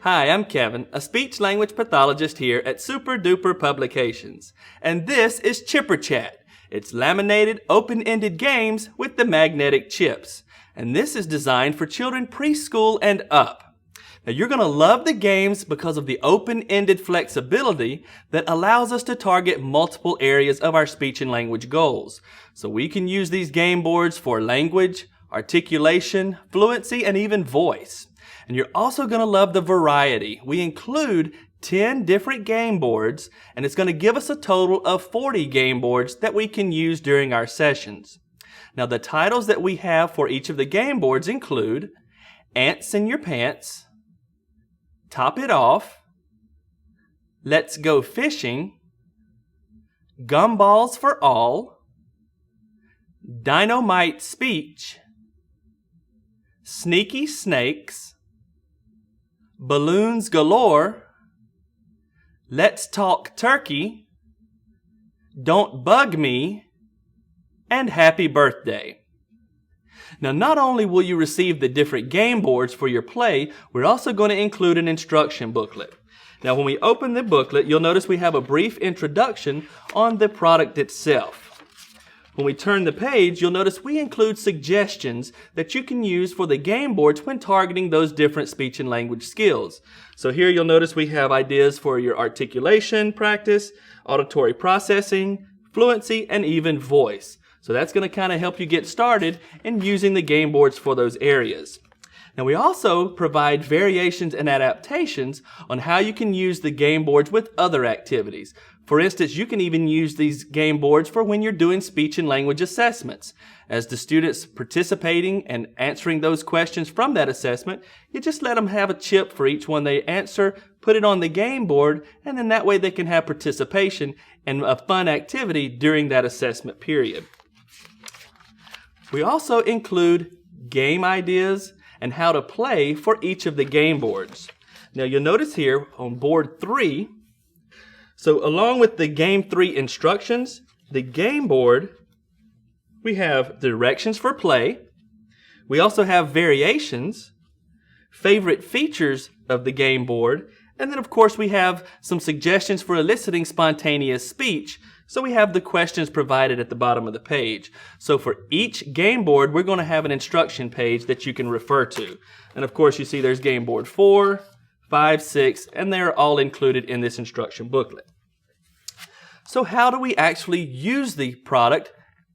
Hi, I'm Kevin, a speech-language pathologist here at Super Duper Publications. And this is Chipper Chat. It's laminated, open-ended games with the magnetic chips. And this is designed for children preschool and up. Now you're going to love the games because of the open-ended flexibility that allows us to target multiple areas of our speech and language goals. So we can use these game boards for language, articulation, fluency, and even voice. And you're also going to love the variety. We include 10 different game boards, and it's going to give us a total of 40 game boards that we can use during our sessions. Now, the titles that we have for each of the game boards include Ants in Your Pants, Top It Off, Let's Go Fishing, Gumballs for All, Dynamite Speech, Sneaky Snakes, Balloons Galore, Let's Talk Turkey, Don't Bug Me, and Happy Birthday. Now, not only will you receive the different game boards for your play, we're also going to include an instruction booklet. Now, when we open the booklet, you'll notice we have a brief introduction on the product itself. When we turn the page, you'll notice we include suggestions that you can use for the game boards when targeting those different speech and language skills. So here you'll notice we have ideas for your articulation practice, auditory processing, fluency, and even voice. So that's going to kind of help you get started in using the game boards for those areas. Now we also provide variations and adaptations on how you can use the game boards with other activities. For instance, you can even use these game boards for when you're doing speech and language assessments. As the students participating and answering those questions from that assessment, you just let them have a chip for each one they answer, put it on the game board, and then that way they can have participation and a fun activity during that assessment period. We also include game ideas and how to play for each of the game boards. Now you'll notice here on board 3, so along with the game 3 instructions, the game board, we have directions for play. We also have variations, favorite features of the game board, and then of course we have some suggestions for eliciting spontaneous speech. So we have the questions provided at the bottom of the page. So for each game board, we're going to have an instruction page that you can refer to. And of course you see there's game board 4, 5, 6, and they're all included in this instruction booklet. So how do we actually use the product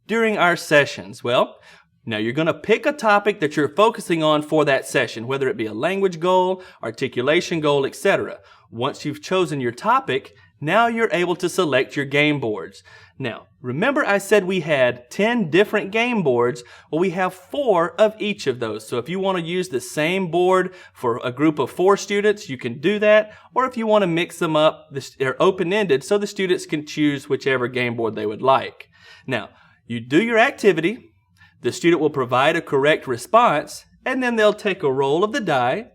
during our sessions? Well, now you're going to pick a topic that you're focusing on for that session, whether it be a language goal, articulation goal, etc. Once you've chosen your topic, now you're able to select your game boards. Now, remember I said we had 10 different game boards? Well, we have 4 of each of those. So if you want to use the same board for a group of 4 students, you can do that. Or if you want to mix them up, they're open-ended so the students can choose whichever game board they would like. Now, you do your activity, the student will provide a correct response, and then they'll take a roll of the die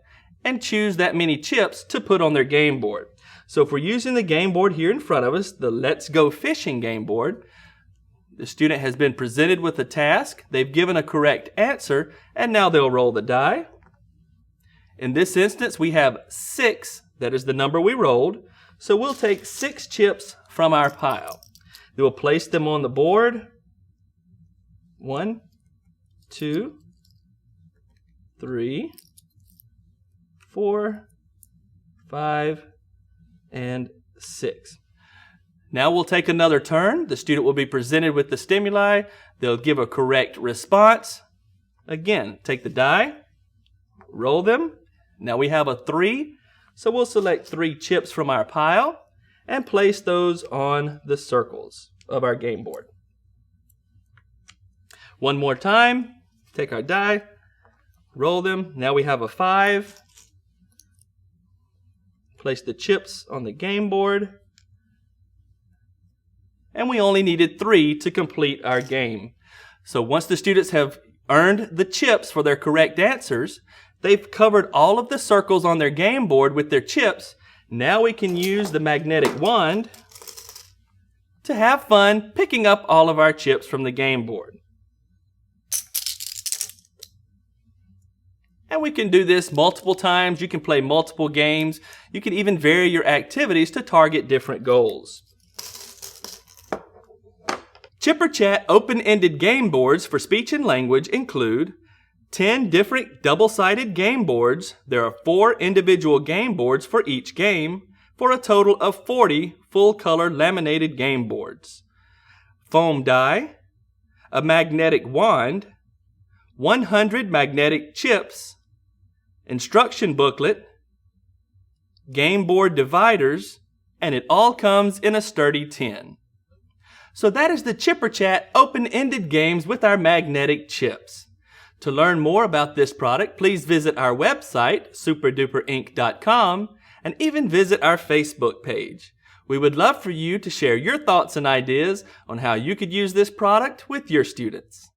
and choose that many chips to put on their game board. So if we're using the game board here in front of us, the Let's Go Fishing game board, the student has been presented with a task, they've given a correct answer, and now they'll roll the die. In this instance, we have 6, that is the number we rolled, so we'll take 6 chips from our pile. Then we'll place them on the board. 1, 2, 3, 4, 5, and 6. Now we'll take another turn. The student will be presented with the stimuli. They'll give a correct response. Again, take the die, roll them. Now we have a 3, so we'll select 3 chips from our pile and place those on the circles of our game board. One more time, take our die, roll them. Now we have a 5. Place the chips on the game board. And we only needed 3 to complete our game. So once the students have earned the chips for their correct answers, they've covered all of the circles on their game board with their chips. Now we can use the magnetic wand to have fun picking up all of our chips from the game board. And we can do this multiple times. You can play multiple games. You can even vary your activities to target different goals. Chipper Chat open-ended game boards for speech and language include 10 different double-sided game boards. There are 4 individual game boards for each game, for a total of 40 full-color laminated game boards. Foam die, a magnetic wand, 100 magnetic chips, instruction booklet, game board dividers, and it all comes in a sturdy tin. So that is the Chipper Chat open-ended games with our magnetic chips. To learn more about this product, please visit our website, superduperinc.com, and even visit our Facebook page. We would love for you to share your thoughts and ideas on how you could use this product with your students.